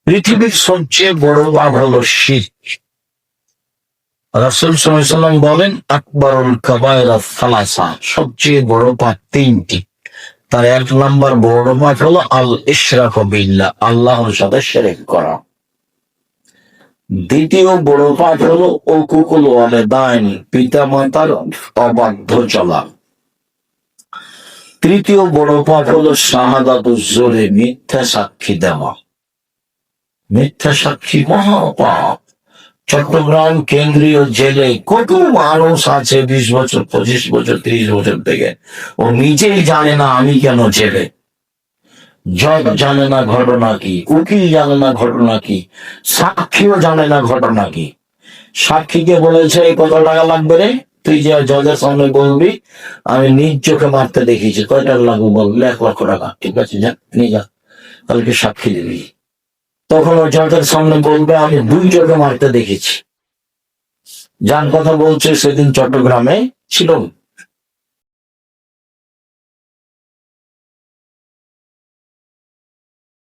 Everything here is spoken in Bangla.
পৃথিবীর সবচেয়ে বড় পাপ হলো শিরক। রাসূল সাল্লাল্লাহু আলাইহি ওয়াসাল্লাম বলেন, আকবরুল কাবায়ের সালাসা, সবচেয়ে বড় পাপ তিনটি। তার এক নাম্বার বড় পাপ হলো আল ইশরাকু বিল্লাহ, আল্লাহর সাথে শিরক করা। দ্বিতীয় বড় পাপ হলো উকুকুল ওয়ালিদাইন, পিতা মাতার অবাধ্য চলা। তৃতীয় বড় পাপ হলো শাহাদাতুজ জুরে, মিথ্যা সাক্ষী দেওয়া। মিথ্যা সাক্ষী মহাপাপ। চট্টগ্রাম কেন্দ্রীয় জেলে কত মানুষ আছে 20 বছর, 25 বছর, 30 বছর থেকে, ও নিজেই জানে না আমি কেন জেলে। জজ জানে না ঘটনা কি, উকিল জানে না ঘটনা কি, সাক্ষীও জানে না ঘটনা কি। সাক্ষীকে বলেছে এই কত টাকা লাগবে রে, তুই যে জজের সামনে বলবি আমি নিজ চোখে মারতে দেখেছি, কয় টাকা লাগবে বলবি, 1,00,000 টাকা। ঠিক আছে, যা নিয়ে যা, কালকে সাক্ষী দিবি। তখন ওই জজের সামনে বলবে আমি 2 চোখে মারতে দেখেছি। যার কথা বলছে সেদিন চট্টগ্রামে ছিল।